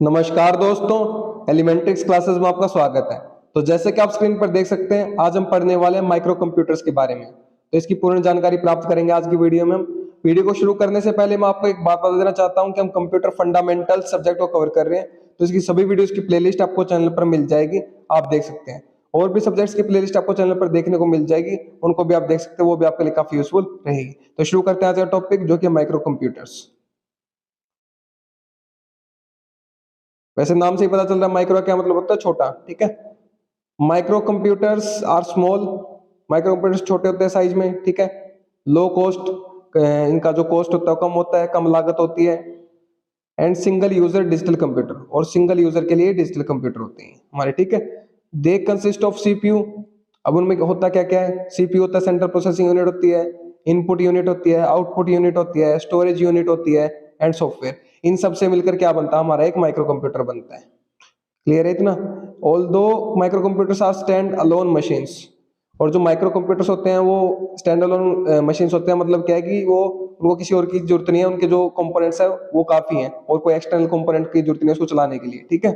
नमस्कार दोस्तों, एलिमेंट्रिक्स क्लासेस में आपका स्वागत है। तो जैसे कि आप स्क्रीन पर देख सकते हैं, आज हम पढ़ने वाले हैं माइक्रो कंप्यूटर्स के बारे में। तो इसकी पूर्ण जानकारी प्राप्त करेंगे आज की वीडियो में हम। वीडियो को शुरू करने से पहले मैं आपको एक बात बता देना चाहता हूं कि हम कंप्यूटर फंडामेंटल सब्जेक्ट को कवर कर रहे हैं। तो इसकी सभी वीडियोस की प्लेलिस्ट आपको चैनल पर मिल जाएगी, आप देख सकते हैं। और भी सब्जेक्ट्स की प्लेलिस्ट आपको चैनल पर देखने को मिल जाएगी, उनको भी आप देख सकते हैं, वो भी आपके लिए काफी यूजफुल रहेगी। तो शुरू करते हैं आज का टॉपिक, जो कि माइक्रो कंप्यूटर्स। वैसे नाम से ही पता चल रहा है माइक्रो क्या मतलब होता है, छोटा। ठीक है, micro computers are small. Micro computers छोटे होते हैं साइज में। ठीक है, लो कॉस्ट, इनका जो कॉस्ट होता है कम होता है, कम लागत होती है। And single user digital computer, और सिंगल यूजर के लिए डिजिटल कंप्यूटर होते हैं हमारे। ठीक है, दे कंसिस्ट ऑफ सीपीयू। अब उनमें होता क्या क्या है, सीपीयू होता है, सेंट्रल प्रोसेसिंग यूनिट होती है, इनपुट यूनिट होती है, आउटपुट यूनिट होती है, स्टोरेज यूनिट होती है, एंड सॉफ्टवेयर। इन सब से मिलकर क्या बनता है, हमारा एक माइक्रो कंप्यूटर बनता है। क्लियर है इतना? All two micro computers are stand alone machines. और जो माइक्रो कंप्यूटर्स होते हैं वो स्टैंड अलोन मशीन्स होते हैं। मतलब क्या है कि वो उनको किसी और की जरूरत नहीं है, उनके जो कंपोनेंट्स है वो काफी हैं, और कोई एक्सटर्नल कंपोनेंट की जरूरत नहीं है उसको चलाने के लिए। ठीक है,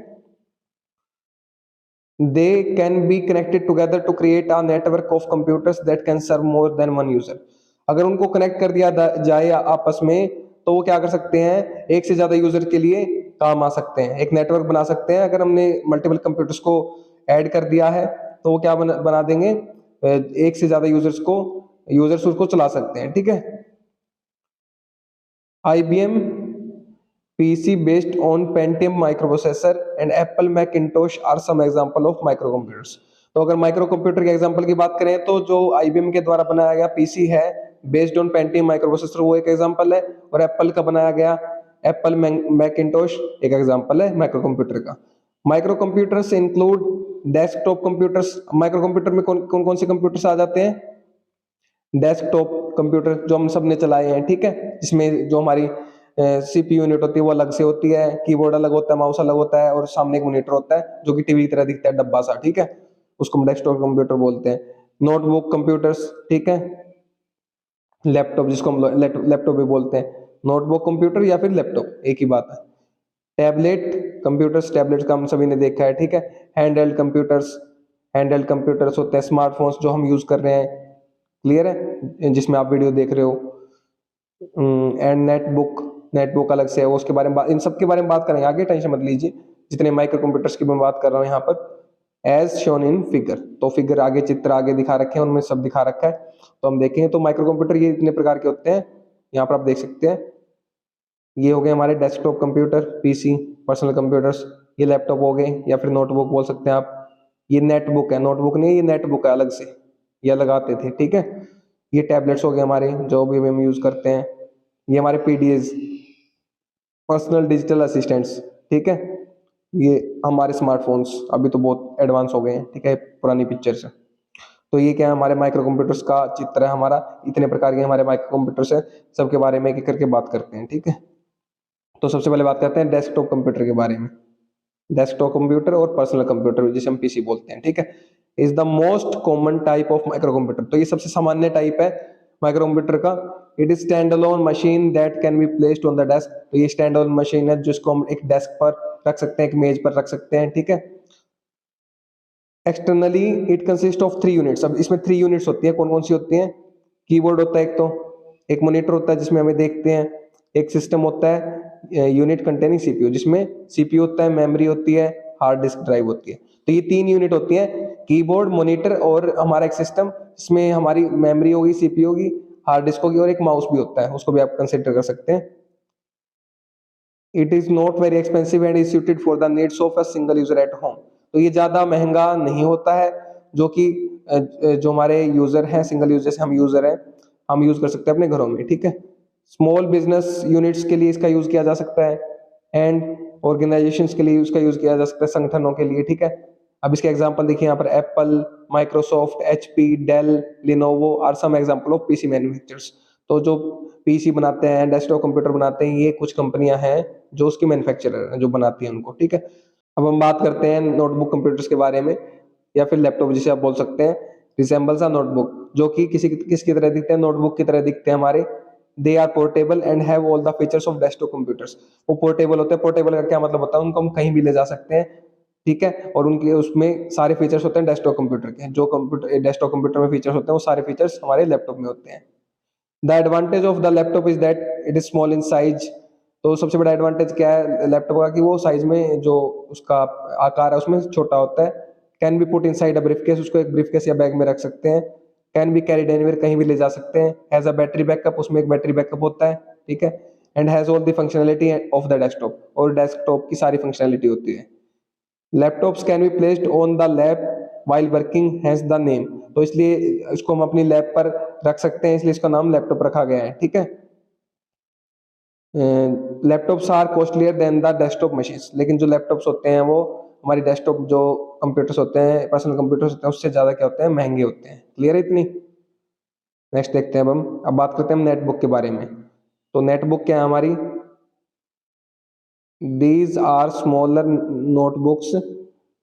they can be connected together to create a network of computers that can serve more than one user. अगर उनको कनेक्ट कर दिया जाए आपस में, तो वो क्या कर सकते हैं, एक से ज्यादा यूजर के लिए काम आ सकते हैं, एक नेटवर्क बना सकते हैं। अगर हमने मल्टीपल कंप्यूटर्स को ऐड कर दिया है, तो वो क्या बना देंगे, एक से ज्यादा यूजर्स उसको चला सकते हैं। ठीक है, IBM PC based on Pentium microprocessor and Apple Macintosh are some example of microcomputers। तो अगर माइक्रो कंप्यूटर के एग्जांपल की बात करें, तो जो IBM के द्वारा बनाया गया पीसी है बेस्ड ऑन पेंटियम माइक्रोप्रोसेसर, वो एक एग्जांपल है। और एप्पल का बनाया गया एप्पल मैकिंटोश एक एग्जांपल है माइक्रो कंप्यूटर का। Micro computers include desktop computers. Micro computer में कौन कौन कौन से कंप्यूटर्स आ जाते हैं, डेस्कटॉप कंप्यूटर जो हम सब ने चलाए हैं। ठीक है, जिसमें जो हमारी सीपीयू यूनिट होती है वो अलग से होती है, कीबोर्ड अलग होता है, माउस अलग होता है, और सामने एक मॉनिटर होता है जो कि टीवी की तरह दिखता है, डब्बा सा। ठीक है, उसको हम डेस्कटॉप कंप्यूटर बोलते हैं। नोटबुक कंप्यूटर्स, ठीक है, लैपटॉप जिसको हम लैपटॉप भी बोलते हैं, नोटबुक कंप्यूटर या फिर लैपटॉप एक ही बात है। टैबलेट कंप्यूटर्स, टैबलेट का हम सभी ने देखा है। ठीक है, हैंड हेल्ड कंप्यूटर्स होते हैं स्मार्टफोन्स जो हम यूज कर रहे हैं। क्लियर है, जिसमें आप वीडियो देख रहे हो। एंड नेटबुक अलग से है, वो उसके बारे में इन सब के बारे में बात करेंगे आगे, टेंशन मत लीजिए। जितने माइक्रो कंप्यूटर्स की मैं बात कर रहा हूँ यहाँ पर, एज शोन इन फिगर, तो फिगर आगे, चित्र आगे दिखा रखे हैं, उनमें सब दिखा रखा है। तो हम देखें तो माइक्रो कंप्यूटर ये इतने प्रकार के होते हैं, यहाँ पर आप देख सकते हैं। ये हो गए हमारे desktop computer, PC, personal computers. ये लैपटॉप हो गए, या फिर नोटबुक बोल सकते हैं आप। ये नेटबुक है, नोटबुक नहीं, ये नेटबुक है अलग से, ये लगाते थे। ठीक है, ये टैबलेट्स हो गए हमारे, जो भी हम यूज करते हैं। ये हमारे पीडीएस, पर्सनल डिजिटल असिस्टेंट्स। ठीक है, ये हमारे स्मार्टफोन्स अभी तो बहुत एडवांस हो गए हैं। ठीक है, पुरानी पिक्चर से। तो ये क्या है, हमारे माइक्रो कंप्यूटर्स का चित्र है हमारा। इतने प्रकार के हमारे माइक्रो कंप्यूटर्स है, सबके बारे में एक एक करके बात करते हैं। ठीक है, तो सबसे पहले बात करते हैं डेस्कटॉप कंप्यूटर के बारे में। डेस्कटॉप कंप्यूटर और पर्सनल कंप्यूटर जिसे हम पीसी बोलते हैं। ठीक है, is the most common type of micro computer. तो ये सबसे सामान्य टाइप है माइक्रो कंप्यूटर का। It is stand alone machine that can be placed on the desk. तो ये स्टैंड अलोन मशीन है जिसको हम एक डेस्क पर रख सकते हैं, एक मेज पर रख सकते हैं। ठीक है, externally it consist of 3 units. अब इसमें 3 यूनिट्स होती है, कौन कौन सी होती हैं, कीबोर्ड होता है एक, तो एक मॉनिटर होता है जिसमें हमें देखते हैं, एक सिस्टम होता है यूनिट कंटेनिंग सीपीयू, जिसमें सीपीयू होता है, मेमोरी होती है, हार्ड डिस्क ड्राइव होती है। तो ये 3 यूनिट होती है, कीबोर्ड, मॉनिटर और हमारा एक सिस्टम, जिसमें हमारी मेमोरी होगी, सीपीयू होगी, हार्ड डिस्क होगी, और एक माउस भी होता है, उसको भी आप कंसिडर कर सकते हैं। It is not very expensive and is suited for the needs of a single user at home. तो ये ज्यादा महंगा नहीं होता है, जो कि जो हमारे यूजर हैं, सिंगल यूजर, जैसे हम यूजर हैं, हम यूज कर सकते हैं अपने घरों में। ठीक है, स्मॉल बिजनेस यूनिट्स के लिए इसका यूज किया जा सकता है, एंड ऑर्गेनाइजेशंस के लिए इसका यूज किया जा सकता है, संगठनों के लिए। ठीक है, अब इसके एग्जांपल देखिए यहाँ पर, Apple, Microsoft, HP, Dell, Lenovo are some example of PC manufacturers. तो जो पीसी बनाते हैं, डेस्कटॉप कंप्यूटर बनाते हैं, ये कुछ कंपनियां हैं जो उसकी मैन्युफैक्चरर जो बनाती हैं उनको। ठीक है, अब हम बात करते हैं नोटबुक कंप्यूटर्स के बारे में, या फिर लैपटॉप जिसे आप बोल सकते हैं। रिसेंबल्स अ नोटबुक, जो कि किसकी तरह दिखते हैं, नोटबुक की तरह दिखते हैं हमारे। They are portable and have all the features of desktop computers. वो पोर्टेबल होते हैं, पोर्टेबल का क्या मतलब होता है, उनको हम कहीं भी ले जा सकते हैं, ठीक है, और उनके उसमें सारे फीचर्स होते हैं डेस्कटॉप कंप्यूटर के, जो कंप्यूटर डेस्कटॉप कंप्यूटर में फीचर्स होते हैं वो सारे फीचर्स हमारे लैपटॉप में होते हैं। The advantage of the laptop is that it is small in size. तो सबसे बड़ा एडवांटेज क्या है लैपटॉप का कि वो साइज में जो उसका आकार है उसमें छोटा होता है। Can be put inside a briefcase, उसको एक ब्रीफकेस या बैग में रख सकते हैं। कैन बी कैरीड एनीवेयर, कहीं भी ले जा सकते हैं। हैज अ बैटरी बैकअप, उसमें एक बैटरी बैकअप होता है, ठीक है। And has all the functionality of the desktop, और डेस्कटॉप की सारी फंक्शनैलिटी होती है। Laptops can be placed on the lap while working has the name, तो इसलिए इसको हम अपनी लैप पर रख सकते हैं, इसलिए इसका नाम लैपटॉप रखा गया है, ठीक है। Laptops are costlier than the desktop machines, लेकिन जो लैपटॉप्स होते हैं वो हमारी डेस्कटॉप जो कंप्यूटर्स होते हैं, पर्सनल कंप्यूटर्स होते हैं, उससे ज़्यादा क्या होते हैं, महंगे होते हैं। क्लियर है इतनी। नेक्स्ट देखते हैं अब बात करते हैं हम नेटबुक के बारे में। तो नेटबुक क्या है हमारी, these are smaller notebooks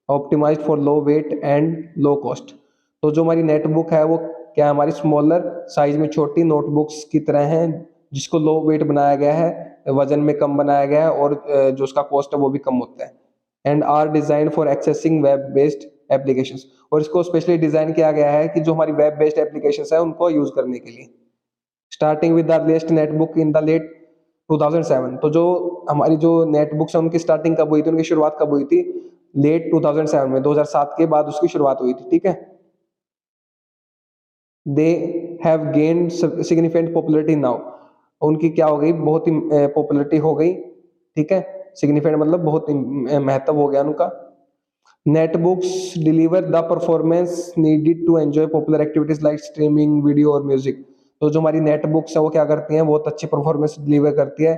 optimised for low weight and low cost. तो जो हमारी नेटबुक है वो क्या है, हमारी स्मॉलर साइज में छोटी नोटबुक्स की तरह है, जिसको लो वेट बनाया गया है, वजन में कम बनाया गया है, और जो उसका कॉस्ट है वो भी कम होता है। And are design for accessing web based applications, और इसको स्पेशली डिजाइन किया गया है कि जो हमारी वेब बेस्ड एप्लीकेशंस है उनको यूज करने के लिए। Starting with the earliest netbook in the late 2007, तो जो हमारी जो नेटबुक्स है उनकी स्टार्टिंग कब हुई थी, उनकी शुरुआत कब हुई थी, लेट 2007 में, 2007 के बाद उसकी शुरुआत हुई थी, ठीक है। They have gained significant popularity now, उनकी क्या हो गई, बहुत ही पॉपुलरिटी हो गई, ठीक है। सिग्निफिकेंट मतलब बहुत ही महत्व हो गया उनका। Netbooks deliver the performance needed to enjoy popular activities like streaming video और म्यूजिक। तो जो हमारी नेटबुक्स है वो क्या करती हैं, बहुत अच्छी परफॉर्मेंस डिलीवर करती है,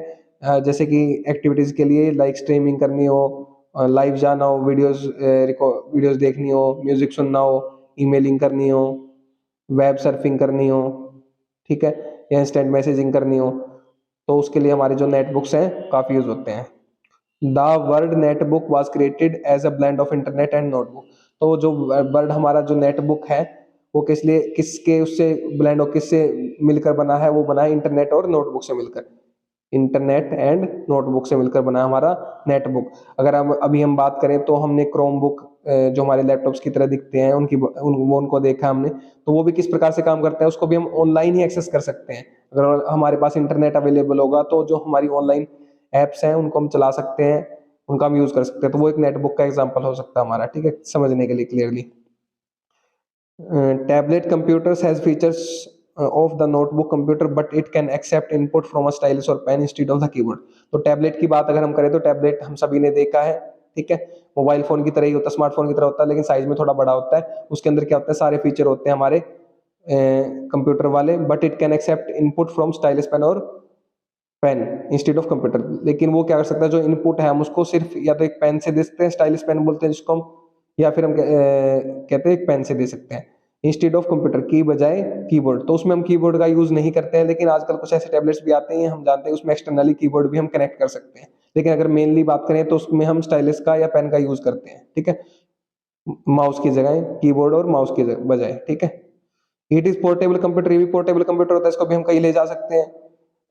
जैसे कि एक्टिविटीज के लिए, लाइक स्ट्रीमिंग करनी हो, लाइव जाना हो, वीडियोस देखनी हो, म्यूजिक सुनना हो, ईमेलिंग करनी हो, वेब सर्फिंग करनी हो, ठीक है, या इंस्टेंट मैसेजिंग करनी हो, तो उसके लिए हमारे जो नेटबुक्स हैं काफ़ी यूज होते हैं। The word netbook was created as a blend of internet and notebook. तो जो वर्ड हमारा जो नेटबुक है वो किस लिए, किसके उससे ब्लेंड और किससे मिलकर बना है, वो बना है इंटरनेट और नोटबुक से मिलकर, इंटरनेट एंड नोटबुक से मिलकर बना हमारा नेटबुक। अगर हम अभी हम बात करें तो हमने क्रोम बुक जो हमारे लैपटॉप्स की तरह दिखते हैं वो उनको देखा हमने, तो वो भी किस प्रकार से काम करते हैं उसको भी हम ऑनलाइन ही एक्सेस कर सकते हैं। अगर हमारे पास इंटरनेट अवेलेबल होगा तो जो हमारी ऑनलाइन एप्स हैं उनको हम चला सकते हैं, उनका हम यूज कर सकते हैं, तो वो एक नेटबुक का एग्जाम्पल हो सकता है हमारा, ठीक है, समझने के लिए clearly. Tablet computers has features of the notebook computer but it can accept input from a stylus और pen instead of the keyboard. तो टैबलेट की बात अगर हम करें तो टैबलेट हम सभी ने देखा है, ठीक है, मोबाइल फोन की तरह ही होता है, स्मार्टफोन की तरह होता है, लेकिन साइज में थोड़ा बड़ा होता है। उसके अंदर क्या होता है, सारे फीचर होते हैं हमारे कंप्यूटर वाले, but it can accept input from stylus pen और पेन इंस्टेड ऑफ कंप्यूटर। लेकिन वो क्या कर सकता है, जो इनपुट है हम उसको सिर्फ या तो एक पेन से दे सकते हैं, स्टाइलिश पेन बोलते हैं जिसको हम, या फिर हम कहते हैं एक पेन से दे सकते हैं इंस्टेड ऑफ कंप्यूटर की बजाय कीबोर्ड। तो उसमें हम कीबोर्ड का यूज नहीं करते हैं, लेकिन आजकल कुछ ऐसे टैबलेट्स भी आते हैं हम जानते हैं उसमें एक्सटर्नली कीबोर्ड भी हम कनेक्ट कर सकते हैं, लेकिन अगर मेनली बात करें तो उसमें हम स्टाइलिस का या पेन का यूज करते हैं, ठीक है, माउस की जगह, कीबोर्ड और माउस की बजाय, ठीक है। इट इज पोर्टेबल कंप्यूटर, ये भी पोर्टेबल कंप्यूटर होता है, इसको भी हम कहीं ले जा सकते हैं।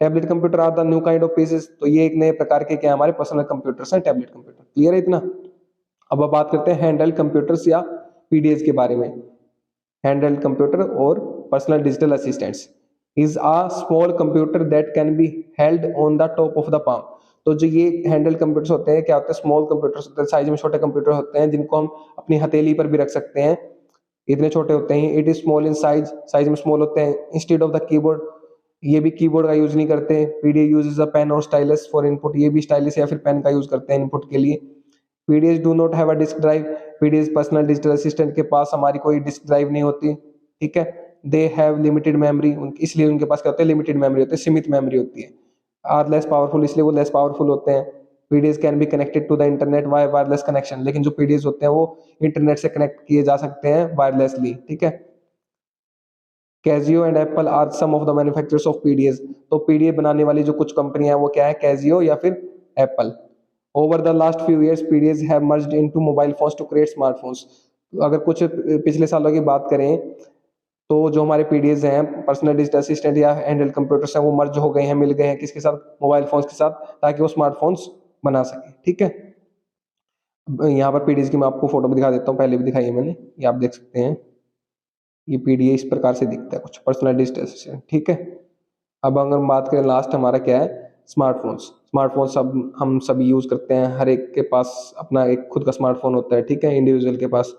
Tablet computer are the new kind of PCs, तो ये एक नए प्रकार के क्या हमारे पर्सनल कंप्यूटर्स हैं, टैबलेट कंप्यूटर। क्लियर है इतना। अब बात करते हैं हैंडहेल्ड कंप्यूटर्स या पीडीएस के बारे में। हैंडहेल्ड कंप्यूटर और personal digital assistants is a small computer that can be held on the top of the palm. तो जो ये हैंडहेल्ड कंप्यूटर्स होते हैं क्या होते हैं, स्मॉल कंप्यूटर्स होते हैं, साइज में छोटे कंप्यूटर होते हैं जिनको हम अपनी हथेली पर भी रख सकते हैं, इतने छोटे होते हैं। It is small in size, size में स्मॉल होते हैं। इंस्टेड ऑफ द कीबोर्ड, ये भी कीबोर्ड का यूज नहीं करते। पीडीए यूजेस अ पेन और स्टाइलस फॉर इनपुट, ये भी स्टाइलस या फिर पेन का यूज करते हैं इनपुट के लिए। PDS do not have a disk drive, PDS personal digital assistant के पास हमारी कोई डिस्क ड्राइव नहीं होती, ठीक है। दे हैव लिमिटेड मेमोरी, इसलिए उनके पास क्या होता है, लिमिटेड मेमोरी होती है, सीमित मेमोरी होती है। आर लेस पावरफुल, इसलिए वो लेस पावरफुल होते हैं। PDAs can be connected to the internet via wireless connection, लेकिन जो पीडीएस होते हैं वो इंटरनेट से कनेक्ट किए जा सकते हैं वायरलेसली, ठीक है। Casio and Apple are some of the manufacturers of PDAs, तो पीडीएस बनाने वाली जो कुछ कंपनियां हैं वो क्या है, कैजियो या फिर Apple. Over the last few years PDAs have merged into mobile phones to create smartphones. अगर कुछ पिछले सालों की बात करें तो जो हमारे पीडीएस हैं, पर्सनल डिजिटल असिस्टेंट या हैंडल कंप्यूटर्स हैं, वो मर्ज हो गए हैं, मिल गए हैं किसके साथ, मोबाइल फोन्स के साथ, ताकि वो स्मार्टफोन्स बना सके। ठीक है, यहाँ पर पीडीएस की मैं आपको फोटो भी दिखा देता हूँ, पहले भी दिखाई है मैंने, ये आप देख सकते हैं। ये पीडीए इस प्रकार से दिखता है कुछ, पर्सनल डिजिटल असिस्टेंट। ठीक है, अब अगर हम बात करें लास्ट हमारा क्या है, स्मार्टफोन्स। स्मार्टफोन्स सब हम सभी यूज करते हैं, हर एक के पास अपना एक खुद का स्मार्टफोन होता है। ठीक है, इंडिविजुअल के पास।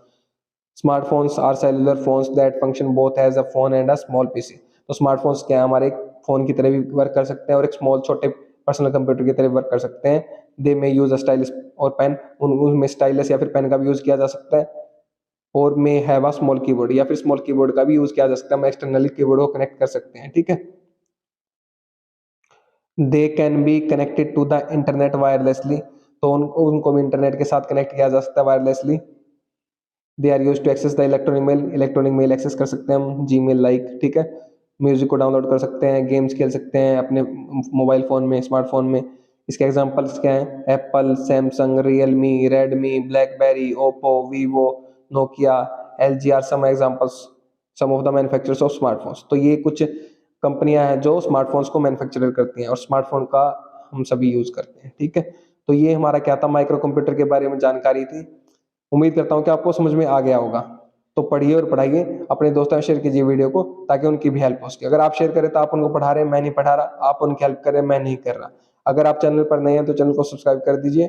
Smartphones are cellular phones that function both as a phone and a small PC. तो स्मार्टफोन्स क्या है, हमारे एक फोन की तरह भी वर्क कर सकते हैं और एक स्मॉल छोटे पर्सनल कंप्यूटर की तरह वर्क कर सकते हैं। दे में यूज अ स्टाइलिस और पेन, उनमें स्टाइलस या फिर पेन का भी यूज किया जा सकता है। और में हैव अ स्मॉल कीबोर्ड, या फिर स्मॉल कीबोर्ड का भी यूज किया जा सकता है, हम एक्सटर्नली कीबोर्ड को कनेक्ट कर सकते हैं। ठीक है, they can be connected to the internet wirelessly, तो उनको भी इंटरनेट के साथ कनेक्ट किया जा सकता है wirelessly. They are use to access the electronic mail access कर सकते हैं हम, जी मेल लाइक। ठीक है, म्यूजिक को डाउनलोड कर सकते हैं, गेम्स खेल सकते हैं अपने मोबाइल फोन में, स्मार्टफोन में। इसके एग्जांपल्स क्या हैं, Apple, Samsung, Realme, Redmi, BlackBerry, Oppo, Vivo, Nokia, L G are some examples, some of the manufacturers of smartphones. तो ये कुछ कंपनियां हैं जो स्मार्टफोन्स को मैन्युफैक्चर करती हैं और स्मार्टफोन का हम सभी यूज करते हैं। ठीक है, तो ये हमारा क्या था, माइक्रो कंप्यूटर के बारे में जानकारी थी। उम्मीद करता हूँ कि आपको समझ में आ गया होगा। तो पढ़िए और पढ़ाइए, अपने दोस्तों में शेयर कीजिए वीडियो को, ताकि उनकी भी हेल्प हो सके। अगर आप शेयर करें तो आप उनको पढ़ा रहे हैं, मैं नहीं पढ़ा रहा, आप उनकी हेल्प कर रहे हैं, मैं नहीं कर रहा। अगर आप चैनल पर नए हैं तो चैनल को सब्सक्राइब कर दीजिए,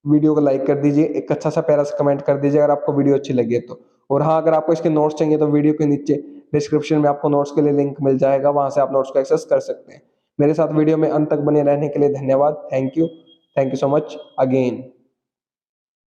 वीडियो को लाइक कर दीजिए, एक अच्छा सा प्यारा सा कमेंट कर दीजिए अगर आपको वीडियो अच्छी लगी है तो। और हाँ, अगर आपको इसके नोट्स चाहिए तो वीडियो के नीचे डिस्क्रिप्शन में आपको नोट्स के लिए लिंक मिल जाएगा, वहां से आप नोट्स को एक्सेस कर सकते हैं। मेरे साथ वीडियो में अंत तक बने रहने के लिए धन्यवाद। Thank you so much again.